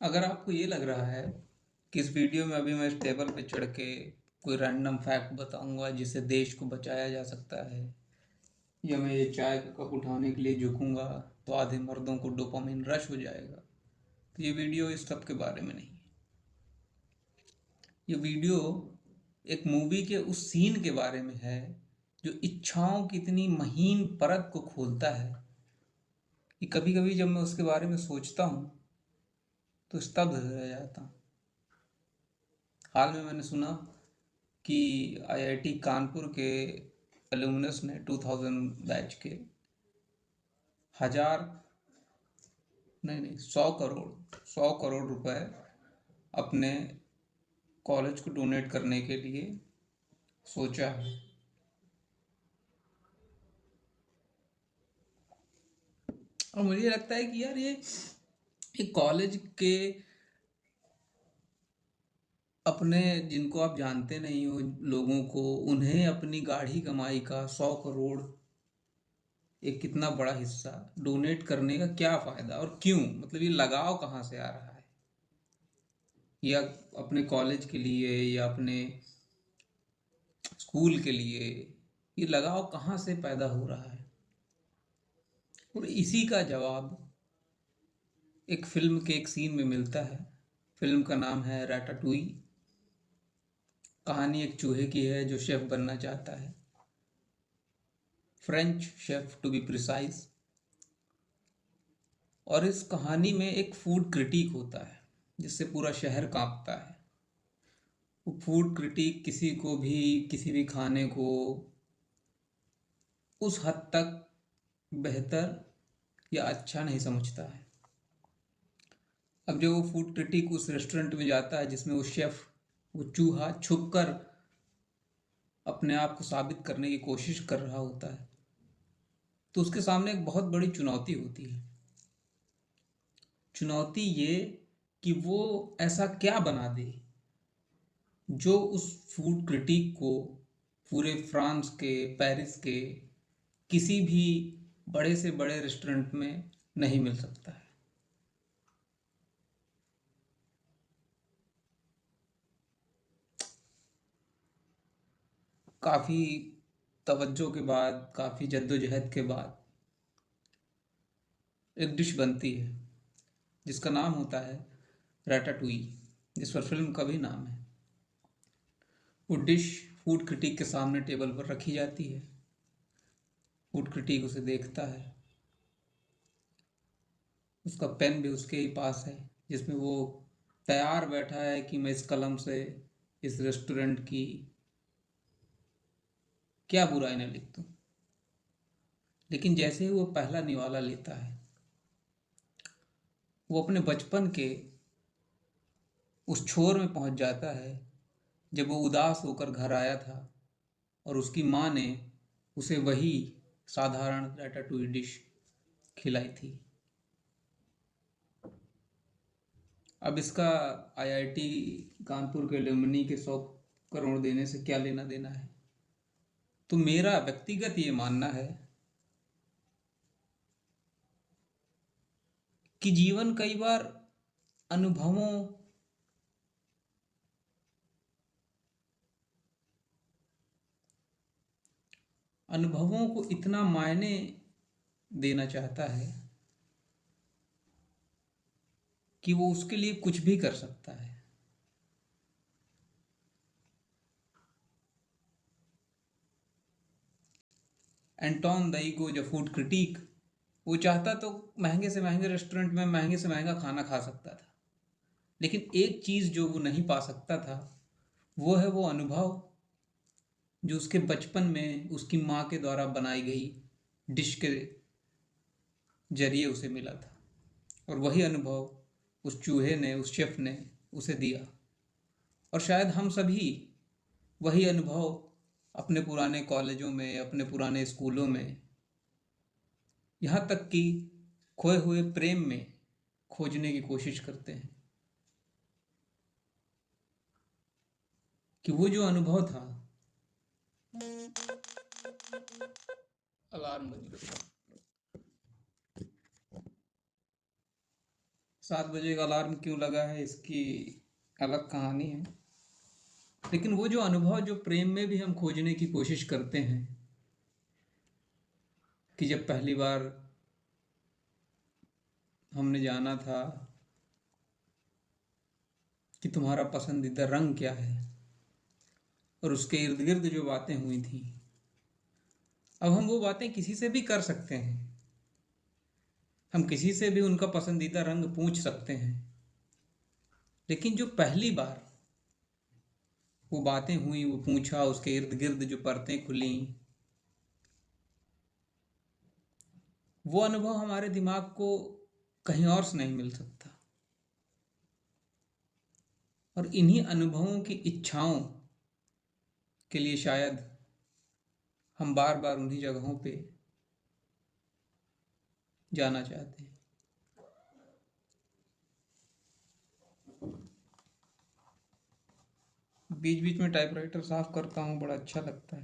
अगर आपको ये लग रहा है कि इस वीडियो में अभी मैं इस टेबल पे चढ़ के कोई रैंडम फैक्ट बताऊंगा जिससे देश को बचाया जा सकता है, या मैं ये चाय का कप उठाने के लिए झुकूंगा तो आधे मर्दों को डोपामिन रश हो जाएगा, तो ये वीडियो इस सब के बारे में नहीं है। ये वीडियो एक मूवी के उस सीन के बारे में है जो इच्छाओं की इतनी महीन परत को खोलता है कि कभी कभी जब मैं उसके बारे में सोचता हूँ तो स्तब्ध रह जाता हूँ। हाल में मैंने सुना कि आईआईटी कानपुर के एलुमनस ने 2000 बैच के हजार नहीं नहीं 100 करोड़ रुपए अपने कॉलेज को डोनेट करने के लिए सोचा है। और मुझे लगता है कि यार ये कॉलेज के अपने जिनको आप जानते नहीं हो लोगों को, उन्हें अपनी गाढ़ी कमाई का 100 करोड़ एक कितना बड़ा हिस्सा डोनेट करने का क्या फायदा और क्यों, मतलब ये लगाव कहाँ से आ रहा है, या अपने कॉलेज के लिए या अपने स्कूल के लिए ये लगाव कहाँ से पैदा हो रहा है। और इसी का जवाब एक फिल्म के एक सीन में मिलता है। फिल्म का नाम है रैटाटुई। कहानी एक चूहे की है जो शेफ बनना चाहता है, French chef to be precise. और इस कहानी में एक फूड क्रिटिक होता है जिससे पूरा शहर कांपता है। वो फूड क्रिटिक किसी को भी किसी भी खाने को उस हद तक बेहतर या अच्छा नहीं समझता है। अब जब वो फूड क्रिटिक उस रेस्टोरेंट में जाता है जिसमें वो शेफ, वो चूहा छुप कर अपने आप को साबित करने की कोशिश कर रहा होता है, तो उसके सामने एक बहुत बड़ी चुनौती होती है। चुनौती ये कि वो ऐसा क्या बना दे जो उस फूड क्रिटिक को पूरे फ्रांस के, पेरिस के किसी भी बड़े से बड़े रेस्टोरेंट में नहीं मिल सकता है। काफ़ी तवज्जो के बाद, काफ़ी जद्दोजहद के बाद एक डिश बनती है जिसका नाम होता है रैटाटुई, जिस पर फिल्म का भी नाम है। वो डिश फूड क्रिटिक के सामने टेबल पर रखी जाती है। फूड क्रिटिक उसे देखता है, उसका पेन भी उसके ही पास है जिसमें वो तैयार बैठा है कि मैं इस कलम से इस रेस्टोरेंट की क्या बुराई न लिख दूं। लेकिन जैसे ही वो पहला निवाला लेता है, वो अपने बचपन के उस छोर में पहुंच जाता है जब वो उदास होकर घर आया था और उसकी माँ ने उसे वही साधारण रैटाटुई डिश खिलाई थी। अब इसका आईआईटी कानपुर के एलुमनी के 100 करोड़ देने से क्या लेना देना है। तो मेरा व्यक्तिगत ये मानना है कि जीवन कई बार अनुभवों अनुभवों को इतना मायने देना चाहता है कि वो उसके लिए कुछ भी कर सकता है। एंटोन दईगो जो फूड क्रिटिक, वो चाहता तो महंगे से महंगे रेस्टोरेंट में महंगे से महंगा खाना खा सकता था, लेकिन एक चीज़ जो वो नहीं पा सकता था वो है वो अनुभव जो उसके बचपन में उसकी माँ के द्वारा बनाई गई डिश के जरिए उसे मिला था। और वही अनुभव उस चूहे ने, उस शेफ ने उसे दिया। और शायद हम सभी वही अनुभव अपने पुराने कॉलेजों में, अपने पुराने स्कूलों में, यहाँ तक कि खोए हुए प्रेम में खोजने की कोशिश करते हैं कि वो जो अनुभव था। अलार्म बज रहा, 7 बजे का अलार्म क्यों लगा है इसकी अलग कहानी है। लेकिन वो जो अनुभव जो प्रेम में भी हम खोजने की कोशिश करते हैं कि जब पहली बार हमने जाना था कि तुम्हारा पसंदीदा रंग क्या है और उसके इर्द गिर्द जो बातें हुई थी, अब हम वो बातें किसी से भी कर सकते हैं। हम किसी से भी उनका पसंदीदा रंग पूछ सकते हैं, लेकिन जो पहली बार वो बातें हुई, वो पूछा, उसके इर्द गिर्द जो परतें खुली, वो अनुभव हमारे दिमाग को कहीं और से नहीं मिल सकता। और इन्हीं अनुभवों की इच्छाओं के लिए शायद हम बार बार उन्हीं जगहों पे जाना चाहते हैं। बीच बीच में टाइपराइटर साफ करता हूँ, बड़ा अच्छा लगता है।